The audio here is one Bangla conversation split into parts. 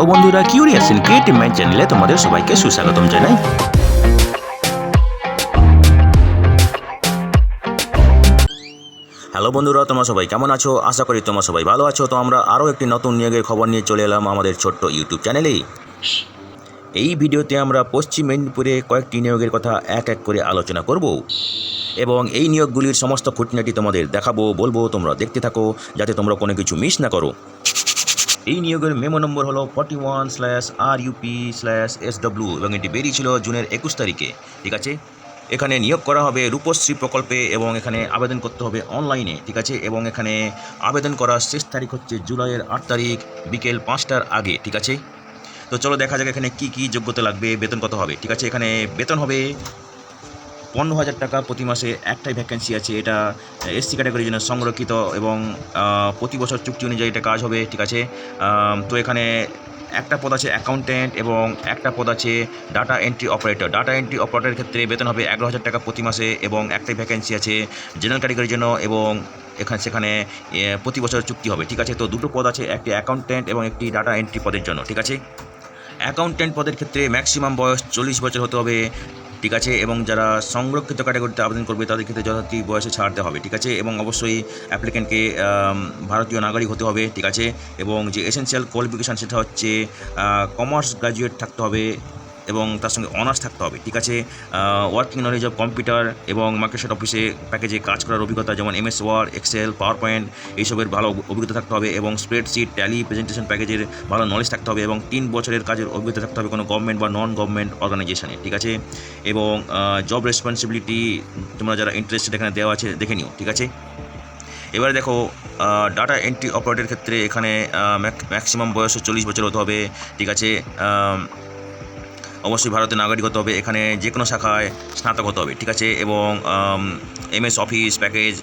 হ্যালো বন্ধুরা, কিউরিয়াস ইন ক্রিয়েটিভ মাইন্ড চ্যানেলে তোমাদের সবাইকে সুস্বাগতম জানাই। হ্যালো বন্ধুরা, তোমরা সবাই কেমন আছো? আশা করি তোমরা সবাই ভালো আছো। তো আমরা আরও একটি নতুন নিয়োগের খবর নিয়ে চলে এলাম আমাদের ছোট্ট ইউটিউব চ্যানেলেই। এই ভিডিওতে আমরা পশ্চিম মেদিনীপুরে কয়েকটি নিয়োগের কথা এক এক করে আলোচনা করব এবং এই নিয়োগগুলির সমস্ত খুঁটিনাটি তোমাদের দেখাবো, বলবো, তোমরা দেখতে থাকো যাতে তোমরা কোনো কিছু মিস না করো। এই নিয়োগের মেমো নম্বর হলো 41/RUP/SW এবং এটি বেরিয়েছিল জুনের 21 তারিখে। ঠিক আছে, এখানে নিয়োগ করা হবে রূপশ্রী প্রকল্পে এবং এখানে আবেদন করতে হবে অনলাইনে। ঠিক আছে, এবং এখানে আবেদন করার শেষ তারিখ হচ্ছে জুলাইয়ের 8 তারিখ বিকেল 5টার আগে। ঠিক আছে, তো চলো দেখা যাক এখানে কি কি যোগ্যতা লাগবে, বেতন কত হবে। ঠিক আছে, এখানে বেতন হবে 15,000 টাকা প্রতি মাসে। একটাই ভ্যাকেন্সি আছে, এটা এসসি ক্যাটাগরির জন্য সংরক্ষিত এবং প্রতি বছর চুক্তি অনুযায়ী এটা কাজ হবে। ঠিক আছে, তো এখানে একটা পদ আছে অ্যাকাউন্ট্যান্ট এবং একটা পদ আছে data entry operator. Data entry অপারেটরের ক্ষেত্রে বেতন হবে 11,000 টাকা প্রতি মাসে এবং একটাই ভ্যাকেন্সি আছে জেনারেল ক্যাটাগরির জন্য এবং সেখানে প্রতি বছর চুক্তি হবে। ঠিক আছে, তো দুটো পদ আছে, একটি অ্যাকাউন্ট্যান্ট এবং একটি ডাটা এন্ট্রি পদের জন্য। ঠিক আছে, অ্যাকাউন্ট্যান্ট পদের ক্ষেত্রে ম্যাক্সিমাম বয়স 40 বছর হতে হবে। ঠিক আছে, এবং যারা সংরক্ষিত ক্যাটাগরিতে আবেদন করবে তাদের ক্ষেত্রে যথার্থ বয়সে ছাড়তে হবে। ঠিক আছে, এবং অবশ্যই অ্যাপ্লিক্যান্টকে ভারতীয় নাগরিক হতে হবে। ঠিক আছে, এবং যে এসেনশিয়াল কোয়ালিফিকেশান সেটা হচ্ছে কমার্স গ্র্যাজুয়েট থাকতে হবে এবং তার সঙ্গে অনার্স থাকতে হবে। ঠিক আছে, ওয়ার্কিং নলেজ অফ কম্পিউটার এবং মাইক্রোসফট অফিসে প্যাকেজে কাজ করার অভিজ্ঞতা, যেমন MS word, excel, PowerPoint এইসবের ভালো অভিজ্ঞতা থাকতে হবে এবং স্প্রেডশিট, ট্যালি, প্রেজেন্টেশন প্যাকেজের ভালো নলেজ থাকতে হবে এবং 3 বছরের কাজের অভিজ্ঞতা থাকতে হবে কোনো গভর্নমেন্ট বা নন গভর্নমেন্ট অর্গানাইজেশনে। ঠিক আছে, এবং জব রেসপন্সিবিলিটি তোমরা যারা ইন্টারেস্টেড এখানে দেওয়া আছে দেখে নিও। ঠিক আছে, এবারে দেখো ডাটা এন্ট্রি অপারেটরের ক্ষেত্রে এখানে ম্যাক্সিমাম বয়স 40 বছর হতে হবে। ঠিক আছে, অবশ্যই ভারতের নাগরিক হতে হবে, এখানে যে কোনো শাখায় স্নাতক হতে হবে। ঠিক আছে, এবং MS অফিস প্যাকেজ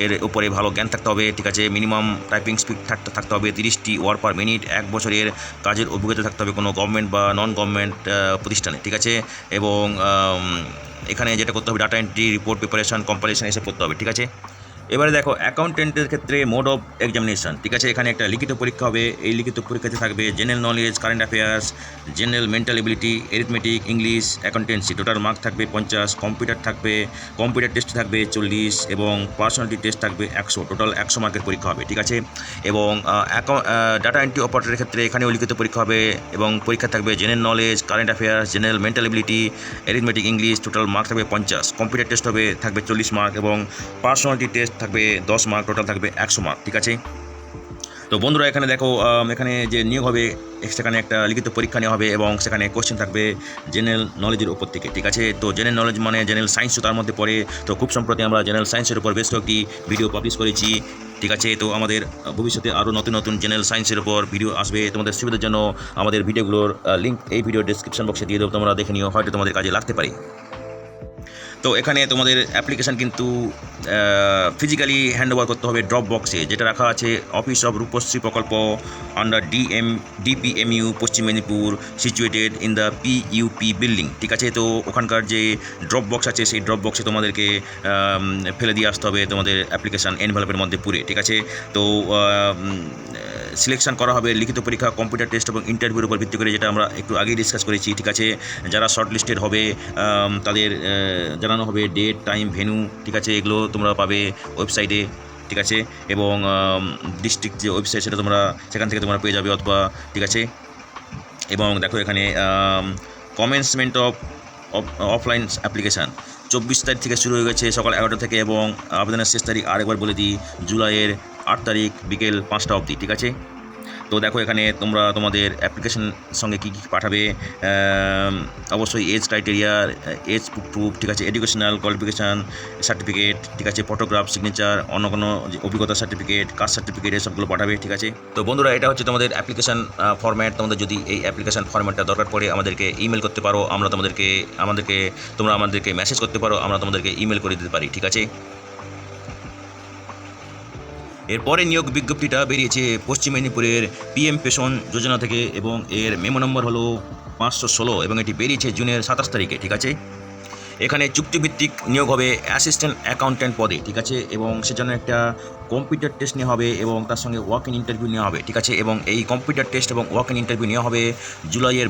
এর উপরে ভালো জ্ঞান থাকতে হবে। ঠিক আছে, মিনিমাম টাইপিং স্পিড থাকতে হবে 30টি ওয়ার্ড পার মিনিট, 1 বছরের কাজের অভিজ্ঞতা থাকতে হবে কোনো গভর্নমেন্ট বা নন গভর্নমেন্ট প্রতিষ্ঠানে। ঠিক আছে, এবং এখানে যেটা করতে হবে data entry, report preparation, comparison এসব করতে হবে। ঠিক আছে, এবারে দেখো অ্যাকাউন্টেন্টের ক্ষেত্রে মোড অফ এক্সামিনেশন। ঠিক আছে, এখানে একটা লিখিত পরীক্ষা হবে। এই লিখিত পরীক্ষাতে থাকবে general knowledge, current affairs, general mental ability, arithmetic, English, accountancy. Total mark থাকবে 50। কম্পিউটার টেস্ট থাকবে 40 এবং পার্সোনালিটি টেস্ট থাকবে 100। টোটাল 100 মার্কের পরীক্ষা হবে। ঠিক আছে, এবং ডাটা এন্ট্রি অপারেটরের ক্ষেত্রে এখানেও লিখিত পরীক্ষা হবে এবং পরীক্ষা থাকবে general knowledge, current affairs, general mental ability, arithmetic, English. Total mark থাকবে 50। কম্পিউটার টেস্ট থাকবে 40 মার্ক এবং পার্সোনালিটি টেস্ট থাকবে 10 মার্ক। টোটাল থাকবে 100 মার্ক। ঠিক আছে, তো বন্ধুরা এখানে দেখো এখানে যে নিয়োগ হবে সেখানে একটা লিখিত পরীক্ষা নেওয়া হবে এবং সেখানে কোশ্চেন থাকবে জেনারেল নলেজের উপর থেকে। ঠিক আছে, তো জেনারেল নলেজ মানে জেনারেল সায়েন্সও তার মধ্যে পড়ে। তো খুব সম্প্রতি আমরা জেনারেল সায়েন্সের উপর বেশ কয়েকটি ভিডিও পাবলিশ করেছি। ঠিক আছে, তো আমাদের ভবিষ্যতে আরও নতুন নতুন জেনারেল সায়েন্সের উপর ভিডিও আসবে। তোমাদের সুবিধার জন্য আমাদের ভিডিওগুলোর লিঙ্ক এই ভিডিও ডেসক্রিপশন বক্সে দিয়ে দেবো, তোমরা দেখে নিও, হয়তো তোমাদের কাজে লাগতে পারে। তো এখানে তোমাদের অ্যাপ্লিকেশান কিন্তু ফিজিক্যালি হ্যান্ড ওভার করতে হবে ড্রপ বক্সে, যেটা রাখা আছে অফিস অফ রূপশ্রী প্রকল্প under DPMU Paschim Medinipur, situated in the PUP building. ঠিক আছে, তো ওখানকার যে ড্রপ বক্স আছে সেই ড্রপ বক্সে তোমাদেরকে ফেলে দিয়ে আসতে হবে তোমাদের অ্যাপ্লিকেশান এনভেলপের মধ্যে পুরে। ঠিক আছে, তো সিলেকশন করা হবে লিখিত পরীক্ষা, কম্পিউটার টেস্ট এবং ইন্টারভিউর উপর ভিত্তি করে, যেটা আমরা একটু আগেই ডিসকাস করেছি। ঠিক আছে, যারা শর্ট লিস্টেড হবে তাদের জানানো হবে ডেট, টাইম, ভেন্যু। ঠিক আছে, এগুলো তোমরা পাবে ওয়েবসাইটে। ঠিক আছে, এবং ডিস্ট্রিক্ট যে ওয়েবসাইট সেটা সেখান থেকে তোমরা পেয়ে যাবে অথবা। ঠিক আছে, এবং দেখো এখানে কমেন্সমেন্ট অফ অফলাইন অ্যাপ্লিকেশান 24 তারিখ থেকে শুরু হয়ে গেছে সকাল 11টা থেকে এবং আবেদনের শেষ তারিখ আরেকবার বলে দিই জুলাইয়ের 8 তারিখ বিকেল 5টা অবধি। ঠিক আছে, তো দেখো এখানে তোমরা তোমাদের অ্যাপ্লিকেশন সঙ্গে কী কী পাঠাবে, অবশ্যই এজ ক্রাইটেরিয়া, এজ প্রুফ। ঠিক আছে, এডুকেশনাল কোয়ালিফিকেশান সার্টিফিকেট। ঠিক আছে, ফটোগ্রাফ, সিগনেচার, অন্য কোনো অভিজ্ঞতা সার্টিফিকেট, কাস্ট সার্টিফিকেট এসবগুলো পাঠাবে। ঠিক আছে, তো বন্ধুরা এটা হচ্ছে তোমাদের অ্যাপ্লিকেশান ফরম্যাট। তোমাদের যদি এই অ্যাপ্লিকেশান ফরম্যাটটা দরকার পড়ে আমাদেরকে ইমেল করতে পারো, তোমরা আমাদেরকে মেসেজ করতে পারো, আমরা তোমাদেরকে ইমেল করে দিতে পারি। ঠিক আছে, এরপরে নিয়োগ বিজ্ঞপ্তিটা বেরিয়েছে পশ্চিম মেদিনীপুরের PM পেশন যোজনা থেকে এবং এর মেমো নম্বর হলো 516 এবং এটি বেরিয়েছে জুনের 27 তারিখে। ঠিক আছে, এখানে চুক্তিভিত্তিক নিয়োগ হবে অ্যাসিস্ট্যান্ট অ্যাকাউন্ট্যান্ট পদে। ঠিক আছে, এবং সেজন্য একটা কম্পিউটার টেস্ট নেওয়া হবে এবং তার সঙ্গে ওয়াক ইন ইন্টারভিউ নেওয়া হবে, ঠিক আছে। এবং এই কম্পিউটার টেস্ট এবং ওয়াক ইন ইন্টারভিউ নেওয়া হবে জুলাইয়ের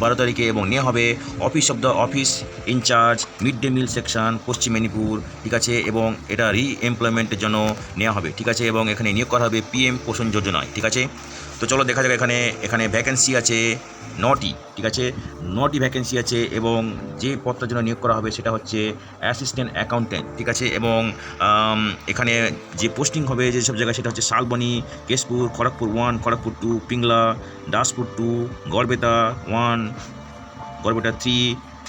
12 তারিখে এবং নেওয়া হবে office in-charge mid day meal section Paschim Medinipur, ঠিক আছে। এবং এটা রি-এমপ্লয়মেন্টের জন্য নেওয়া হবে, ঠিক আছে। এবং এখানে নিয়োগ করা হবে PM পোষণ যোজনায়, ঠিক আছে। তো চলো দেখা যাক এখানে ভ্যাকেন্সি আছে 9টি, ঠিক আছে। 9টি ভ্যাকেন্সি আছে এবং যে পদটার জন্য নিয়োগ করা হবে সেটা হচ্ছে অ্যাসিস্ট্যান্ট অ্যাকাউন্ট্যান্ট, ঠিক আছে। এবং এখানে যে পোস্টিং হবে যেসব জায়গায় সেটা হচ্ছে শালবনী, কেশপুর, খড়গপুর 1, খড়গপুর 2, পিংলা, দাসপুর 2, গড়বেতা 1, গড়বেতা 3,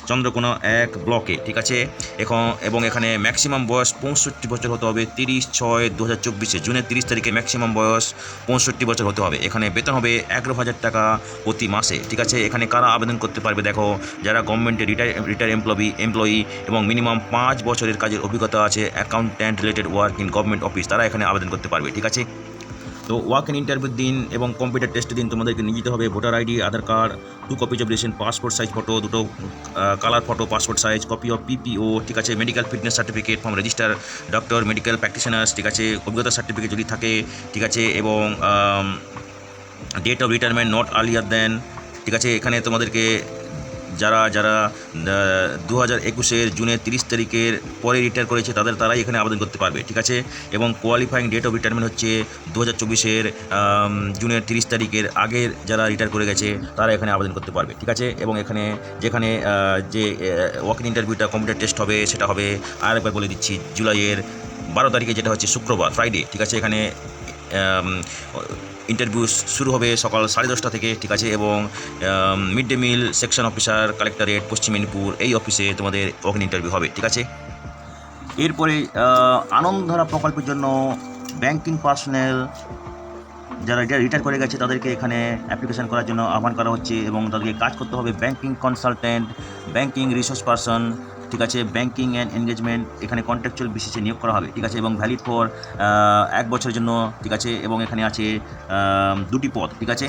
চন্দ্রকোনা 1 ব্লকে, ঠিক আছে। এবং এখানে ম্যাক্সিমাম বয়স 65 বছর হতে হবে 30/6/2024 জুনের 30 তারিখে ম্যাক্সিমাম বয়স 65 বছর হতে হবে। এখানে বেতন হবে 11,000 টাকা প্রতি মাসে, ঠিক আছে। এখানে কারা আবেদন করতে পারবে দেখো, যারা গভর্নমেন্টের রিটায়ার এমপ্লয়ি এবং মিনিমাম 5 বছরের কাজের অভিজ্ঞতা আছে accountant related work in government office, তারা এখানে আবেদন করতে পারবে, ঠিক আছে। তো ওয়াক ইন ইন্টারভিউর দিন এবং কম্পিউটার টেস্টের দিন তোমাদেরকে নিয়ে যেতে হবে voter ID, Aadhaar card, 2 copies of ration, passport size photo, 2 colour photo, passport size copy of PPO, ঠিক আছে। Medical fitness certificate from register doctor medical practitioners, ঠিক আছে। অভিজ্ঞতা সার্টিফিকেট যদি থাকে, ঠিক আছে। এবং date of retirement not earlier than, ঠিক আছে। এখানে তোমাদেরকে যারা 2021 জুনের 30 তারিখের পরে রিটায়ার করেছে তারাই এখানে আবেদন করতে পারবে, ঠিক আছে। এবং কোয়ালিফাইং ডেট অফ রিটায়ারমেন্ট হচ্ছে 2024 জুনের 30 তারিখের আগের যারা রিটায়ার করে গেছে তারা এখানে আবেদন করতে পারবে, ঠিক আছে। এবং যেখানে যে ওয়াক ইন ইন্টারভিউটা কম্পিউটার টেস্ট হবে সেটা হবে আরেকবার বলে দিচ্ছি জুলাইয়ের 12 তারিখে, যেটা হচ্ছে শুক্রবার, ফ্রাইডে, ঠিক আছে। এখানে ইন্টারভিউ শুরু হবে সকাল 10:30 থেকে, ঠিক আছে। এবং mid day meal section officer collectorate পশ্চিম মেদিনীপুর এই অফিসে তোমাদের ওয়াক ইন ইন্টারভিউ হবে, ঠিক আছে। এরপরে আনন্দধারা প্রকল্পের জন্য ব্যাংকিং পার্সোনেল যারা রিটায়ার করে গেছে তাদেরকে এখানে অ্যাপ্লিকেশন করার জন্য আহ্বান করা হচ্ছে এবং তাদেরকে কাজ করতে হবে banking consultant, banking resource person, ঠিক আছে। ব্যাংকিং অ্যান্ড এনগেজমেন্ট এখানে কন্ট্রাকচুয়াল বেসিসে নিয়োগ করা হবে, ঠিক আছে। এবং ভ্যালিড ফর 1 বছরের জন্য, ঠিক আছে। এবং এখানে আছে 2টি পদ, ঠিক আছে।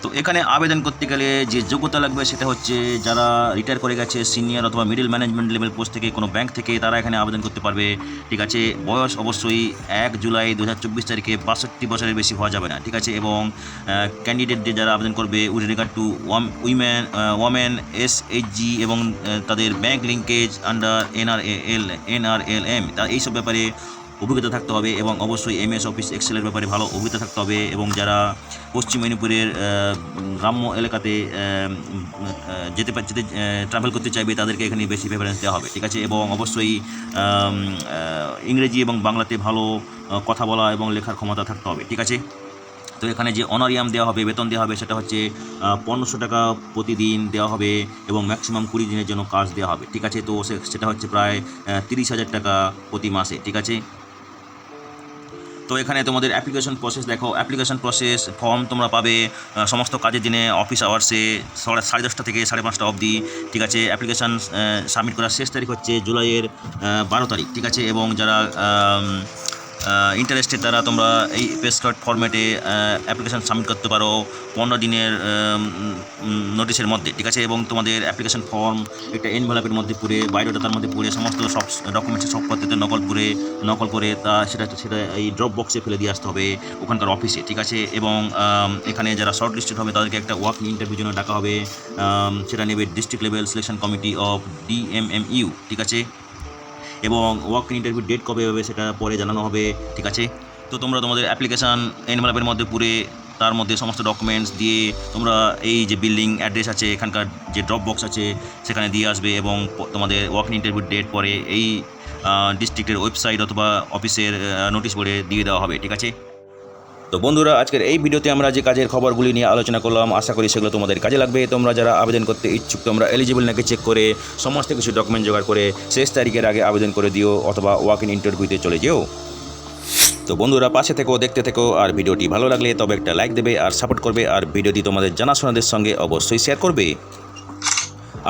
তো এখানে আবেদন করতে গেলে যে যোগ্যতা লাগবে সেটা হচ্ছে যারা রিটায়ার করে গেছে সিনিয়র অথবা মিডল ম্যানেজমেন্ট লেভেল পোস্ট থেকে কোনো ব্যাংক থেকে তারা এখানে আবেদন করতে পারবে, ঠিক আছে। বয়স অবশ্যই 1 জুলাই 2024 তারিখে 62 বছরের বেশি হওয়া যাবে না, ঠিক আছে। এবং ক্যান্ডিডেটদের যারা আবেদন করবে with regard to women SHG এবং তাদের ব্যাংক লিঙ্কেজ আন্ডার NRLM এইসব ব্যাপারে অভিজ্ঞতা থাকতে হবে এবং অবশ্যই MS অফিস এক্সেলের ব্যাপারে ভালো অভিজ্ঞতা থাকতে হবে। এবং যারা পশ্চিম মেদিনীপুরের গ্রাম্য এলাকাতে যেতে ট্রাভেল করতে চাইবে তাদেরকে এখানে বেশি প্রেফারেন্স দেওয়া হবে, ঠিক আছে। এবং অবশ্যই ইংরেজি এবং বাংলাতে ভালো কথা বলা এবং লেখার ক্ষমতা থাকতে হবে, ঠিক আছে। তো এখানে যে অনারিয়াম দেওয়া হবে, বেতন দেওয়া হবে সেটা হচ্ছে 1500 টাকা প্রতিদিন দেওয়া হবে এবং ম্যাক্সিমাম 20 দিনের জন্য কাজ দেওয়া হবে, ঠিক আছে। তো সেটা হচ্ছে প্রায় 30,000 টাকা প্রতি মাসে, ঠিক আছে। তো এখানে তোমাদের অ্যাপ্লিকেশন প্রসেস দেখো, অ্যাপ্লিকেশন প্রসেস ফর্ম তোমরা পাবে সমস্ত কাজের দিনে অফিস আওয়ার্সে 10:30 থেকে 5:30 অবধি, ঠিক আছে। অ্যাপ্লিকেশান সাবমিট করার শেষ তারিখ হচ্ছে জুলাইয়ের 12 তারিখ, ঠিক আছে। এবং যারা ইন্টারেস্টেড তারা তোমরা এই পেস্টকার্ড ফরম্যাটে অ্যাপ্লিকেশান সাবমিট করতে পারো 15 দিনের নোটিশের মধ্যে, ঠিক আছে। এবং তোমাদের অ্যাপ্লিকেশান ফর্ম একটা এনভেলপের মধ্যে পুরে বায়োডাটার মধ্যে পুরে সমস্ত সব ডকুমেন্টসের সব পদ্ধতিতে নকল করে সেটা এই ড্রপ বক্সে ফেলে দিয়ে আসতে হবে ওখানকার অফিসে, ঠিক আছে। এবং এখানে যারা শর্ট লিস্টেড হবে তাদেরকে একটা ওয়াক ইন ইন্টারভিউর জন্য ডাকা হবে, সেটা নেবে district level selection committee of DMMU, ঠিক আছে। এবং ওয়াক ইন ইন্টারভিউ ডেট কবে হবে সেটা পরে জানানো হবে, ঠিক আছে। তো তোমরা তোমাদের অ্যাপ্লিকেশান এনভেলপের মধ্যে পুরে তার মধ্যে সমস্ত ডকুমেন্টস দিয়ে তোমরা এই যে বিল্ডিং অ্যাড্রেস আছে এখানকার যে ড্রপ বক্স আছে সেখানে দিয়ে আসবে এবং তোমাদের ওয়াক ইন ইন্টারভিউ ডেট পরে এই ডিস্ট্রিক্টের ওয়েবসাইট অথবা অফিসের নোটিশ বোর্ডে দিয়ে দেওয়া হবে, ঠিক আছে। তো বন্ধুরা, আজকের এই ভিডিওতে আমরা যে কাজের খবরগুলি নিয়ে আলোচনা করলাম আশা করি সেগুলো তোমাদের কাজে লাগবে। তোমরা যারা আবেদন করতে ইচ্ছুক তোমরা এলিজিবল নাকি চেক করে সমস্ত কিছু ডকুমেন্ট জোগাড় করে শেষ তারিখের আগে আবেদন করে দিও অথবা ওয়াক ইন ইন্টারভিউতে চলে যেও। তো বন্ধুরা, পাশে থেকো, দেখতে থেকো, আর ভিডিওটি ভালো লাগলে তবে একটা লাইক দেবে আর সাপোর্ট করবে আর ভিডিওটি তোমাদের জানাশোনাদের সঙ্গে অবশ্যই শেয়ার করবে।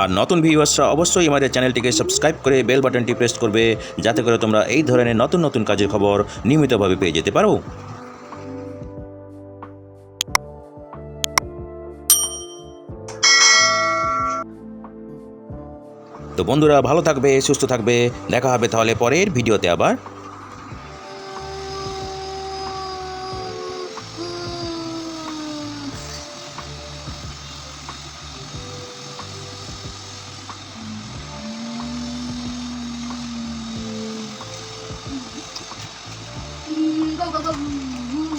আর নতুন ভিউয়ার্সরা অবশ্যই আমাদের চ্যানেলটিকে সাবস্ক্রাইব করে বেল বাটনটি প্রেস করবে যাতে করে তোমরা এই ধরনের নতুন নতুন কাজের খবর নিয়মিতভাবে পেয়ে যেতে পারো। তো বন্ধুরা, ভালো থাকবে, সুস্থ থাকবে, দেখা হবে তাহলে পরের ভিডিওতে আবার। go go go.